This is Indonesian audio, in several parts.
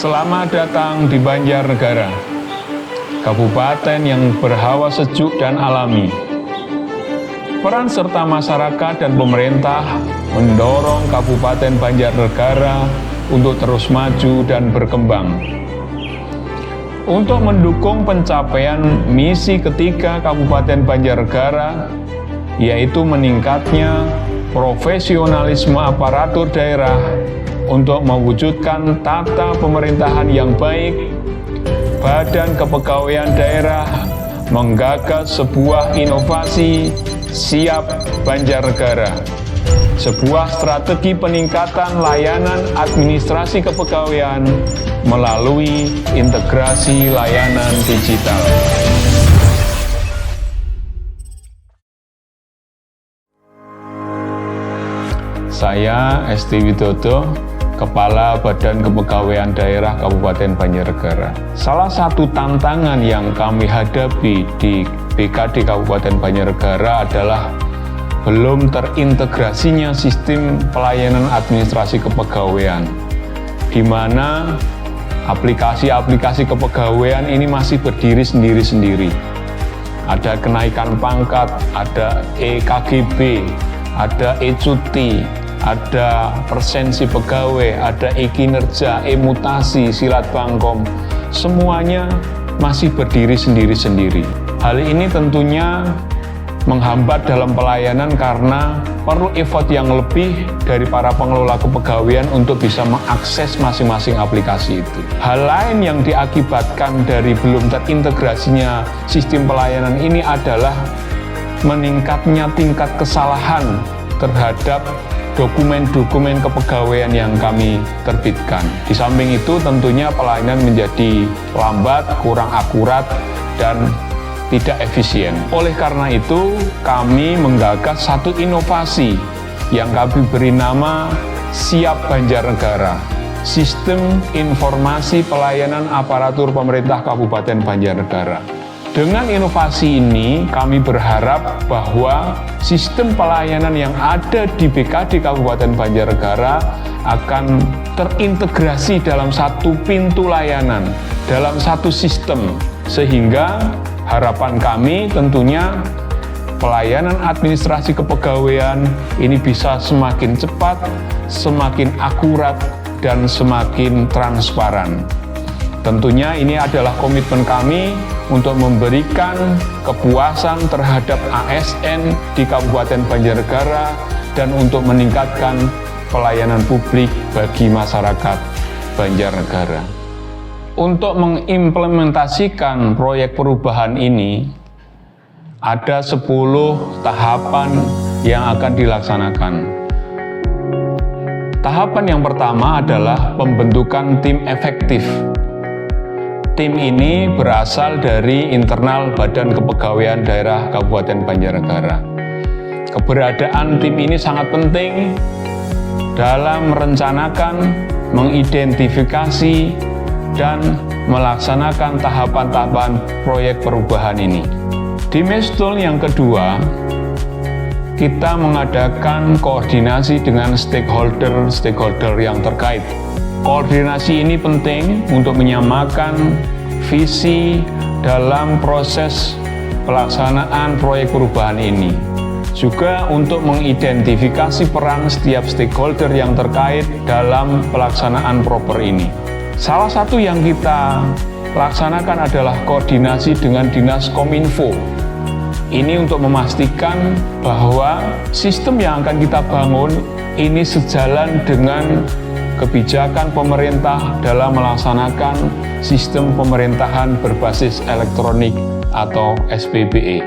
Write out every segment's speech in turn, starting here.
Selamat datang di Banjarnegara, kabupaten yang berhawa sejuk dan alami. Peran serta masyarakat dan pemerintah mendorong Kabupaten Banjarnegara untuk terus maju dan berkembang. Untuk mendukung pencapaian misi ketiga Kabupaten Banjarnegara, yaitu meningkatnya profesionalisme aparatur daerah untuk mewujudkan tata pemerintahan yang baik, Badan Kepegawaian Daerah menggagas sebuah inovasi Siap Banjarnegara, sebuah strategi peningkatan layanan administrasi kepegawaian melalui integrasi layanan digital. Saya Esti Widodo, Kepala Badan Kepegawaian Daerah Kabupaten Banjarnegara. Salah satu tantangan yang kami hadapi di BKD Kabupaten Banjarnegara adalah belum terintegrasinya sistem pelayanan administrasi kepegawaian, di mana aplikasi-aplikasi kepegawaian ini masih berdiri sendiri-sendiri. Ada kenaikan pangkat, ada EKGB, ada e-cuti, ada persensi pegawai, ada e-kinerja, e-mutasi, silat bangkom, semuanya masih berdiri sendiri-sendiri. Hal ini tentunya menghambat dalam pelayanan karena perlu effort yang lebih dari para pengelola kepegawaian untuk bisa mengakses masing-masing aplikasi itu. Hal lain yang diakibatkan dari belum terintegrasinya sistem pelayanan ini adalah meningkatnya tingkat kesalahan terhadap dokumen-dokumen kepegawaian yang kami terbitkan. Di samping itu tentunya pelayanan menjadi lambat, kurang akurat, dan tidak efisien. Oleh karena itu, kami menggagas satu inovasi yang kami beri nama Siap Banjarnegara, Sistem Informasi Pelayanan Aparatur Pemerintah Kabupaten Banjarnegara. Dengan inovasi ini, kami berharap bahwa sistem pelayanan yang ada di BKD Kabupaten Banjarnegara akan terintegrasi dalam satu pintu layanan, dalam satu sistem, sehingga harapan kami tentunya pelayanan administrasi kepegawaian ini bisa semakin cepat, semakin akurat, dan semakin transparan. Tentunya ini adalah komitmen kami untuk memberikan kepuasan terhadap ASN di Kabupaten Banjarnegara dan untuk meningkatkan pelayanan publik bagi masyarakat Banjarnegara. Untuk mengimplementasikan proyek perubahan ini, ada 10 tahapan yang akan dilaksanakan. Tahapan yang pertama adalah pembentukan tim efektif. Tim ini berasal dari internal Badan Kepegawaian Daerah Kabupaten Banjarnegara. Keberadaan tim ini sangat penting dalam merencanakan, mengidentifikasi, dan melaksanakan tahapan-tahapan proyek perubahan ini. Di milestone yang kedua, kita mengadakan koordinasi dengan stakeholder yang terkait. Koordinasi ini penting untuk menyamakan visi dalam proses pelaksanaan proyek perubahan ini. Juga untuk mengidentifikasi peran setiap stakeholder yang terkait dalam pelaksanaan proper ini. Salah satu yang kita laksanakan adalah koordinasi dengan Dinas Kominfo. Ini untuk memastikan bahwa sistem yang akan kita bangun ini sejalan dengan kebijakan pemerintah dalam melaksanakan sistem pemerintahan berbasis elektronik atau SPBE.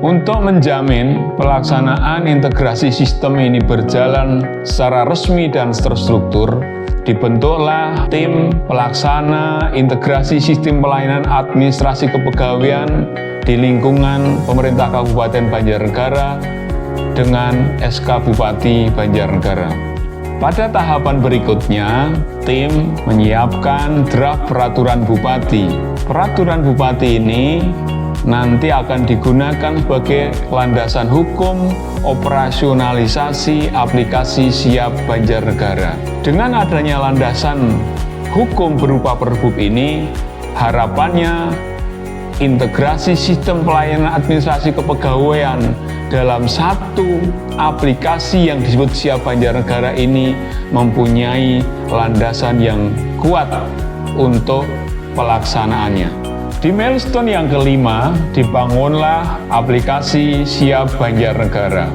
Untuk menjamin pelaksanaan integrasi sistem ini berjalan secara resmi dan terstruktur, dibentuklah tim pelaksana integrasi sistem pelayanan administrasi kepegawaian di lingkungan pemerintah Kabupaten Banjarnegara dengan SK Bupati Banjarnegara. Pada tahapan berikutnya, tim menyiapkan draft peraturan bupati. Peraturan bupati ini nanti akan digunakan sebagai landasan hukum operasionalisasi aplikasi Siap Banjarnegara. Dengan adanya landasan hukum berupa Perbup ini, harapannya integrasi sistem pelayanan administrasi kepegawaian dalam satu aplikasi yang disebut Siap Banjarnegara ini mempunyai landasan yang kuat untuk pelaksanaannya. Di milestone yang kelima, dibangunlah aplikasi Siap Banjarnegara.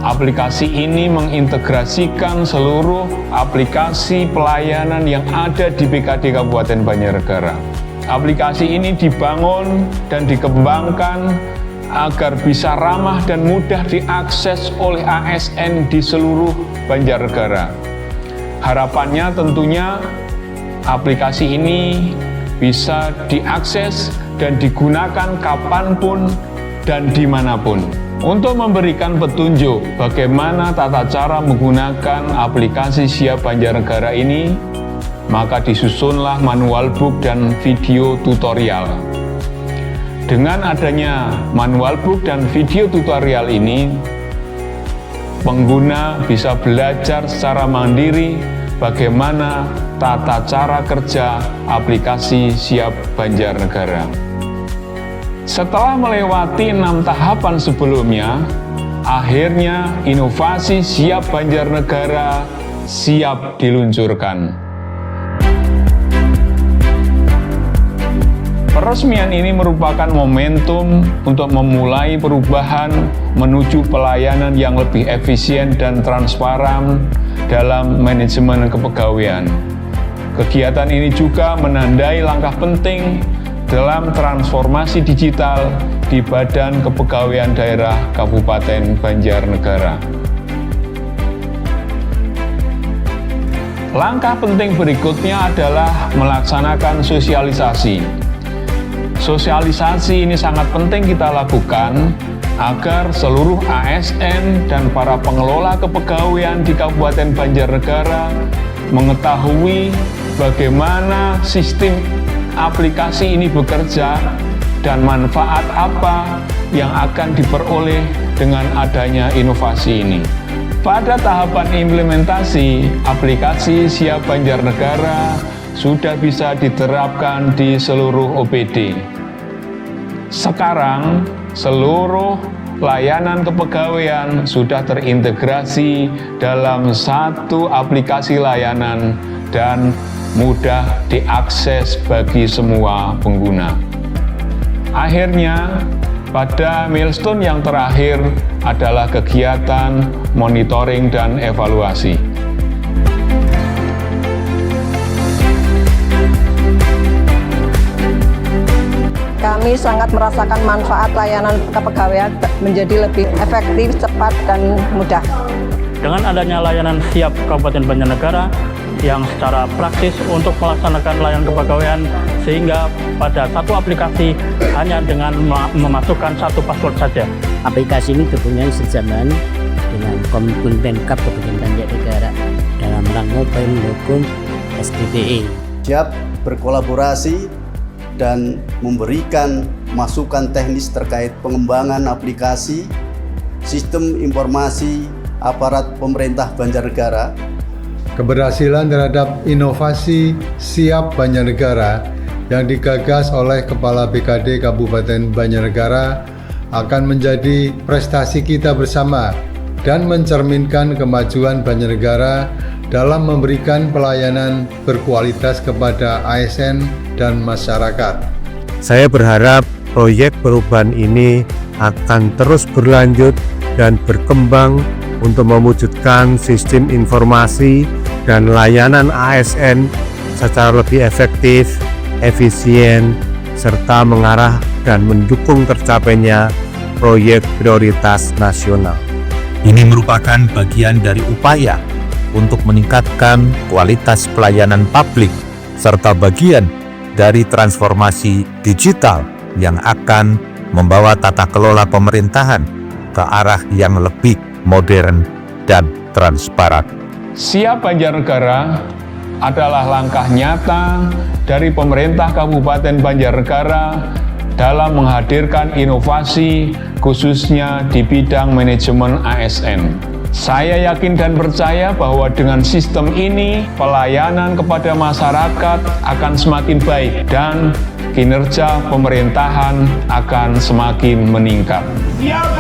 Aplikasi ini mengintegrasikan seluruh aplikasi pelayanan yang ada di BKD Kabupaten Banjarnegara. Aplikasi ini dibangun dan dikembangkan agar bisa ramah dan mudah diakses oleh ASN di seluruh Banjarnegara. Harapannya tentunya aplikasi ini bisa diakses dan digunakan kapanpun dan dimanapun. Untuk memberikan petunjuk bagaimana tata cara menggunakan aplikasi Siap Banjarnegara ini, maka disusunlah manual book dan video tutorial. Dengan adanya manual book dan video tutorial ini, pengguna bisa belajar secara mandiri bagaimana tata cara kerja aplikasi Siap Banjarnegara. Setelah melewati 6 tahapan sebelumnya, akhirnya inovasi Siap Banjarnegara siap diluncurkan. Peresmian ini merupakan momentum untuk memulai perubahan menuju pelayanan yang lebih efisien dan transparan dalam manajemen kepegawaian. Kegiatan ini juga menandai langkah penting dalam transformasi digital di Badan Kepegawaian Daerah Kabupaten Banjarnegara. Langkah penting berikutnya adalah melaksanakan sosialisasi. Sosialisasi ini sangat penting kita lakukan agar seluruh ASN dan para pengelola kepegawaian di Kabupaten Banjarnegara mengetahui bagaimana sistem aplikasi ini bekerja dan manfaat apa yang akan diperoleh dengan adanya inovasi ini. Pada tahapan implementasi, aplikasi Siap Banjarnegara sudah bisa diterapkan di seluruh OPD. Sekarang, seluruh layanan kepegawaian sudah terintegrasi dalam satu aplikasi layanan dan mudah diakses bagi semua pengguna. Akhirnya, pada milestone yang terakhir adalah kegiatan monitoring dan evaluasi. Kami sangat merasakan manfaat layanan kepegawaian menjadi lebih efektif, cepat, dan mudah. Dengan adanya layanan Siap Kabupaten Banjarnegara yang secara praktis untuk melaksanakan layanan kepegawaian, sehingga pada satu aplikasi hanya dengan memasukkan satu password saja. Aplikasi ini kepunyai sejalan dengan Kominfo Pemkab Kabupaten Banjarnegara dalam rangka mendukung SDPE. Siap berkolaborasi dan memberikan masukan teknis terkait pengembangan aplikasi sistem informasi aparat pemerintah Banjarnegara. Keberhasilan terhadap inovasi Siap Banjarnegara yang digagas oleh Kepala BKD Kabupaten Banjarnegara akan menjadi prestasi kita bersama dan mencerminkan kemajuan Banjarnegara dalam memberikan pelayanan berkualitas kepada ASN dan masyarakat. Saya berharap proyek perubahan ini akan terus berlanjut dan berkembang untuk mewujudkan sistem informasi dan layanan ASN secara lebih efektif, efisien, serta mengarah dan mendukung tercapainya proyek prioritas nasional. Ini merupakan bagian dari upaya untuk meningkatkan kualitas pelayanan publik serta bagian dari transformasi digital yang akan membawa tata kelola pemerintahan ke arah yang lebih modern dan transparan. Siap Banjarnegara adalah langkah nyata dari pemerintah Kabupaten Banjarnegara dalam menghadirkan inovasi khususnya di bidang manajemen ASN. Saya yakin dan percaya bahwa dengan sistem ini, pelayanan kepada masyarakat akan semakin baik dan kinerja pemerintahan akan semakin meningkat. Siap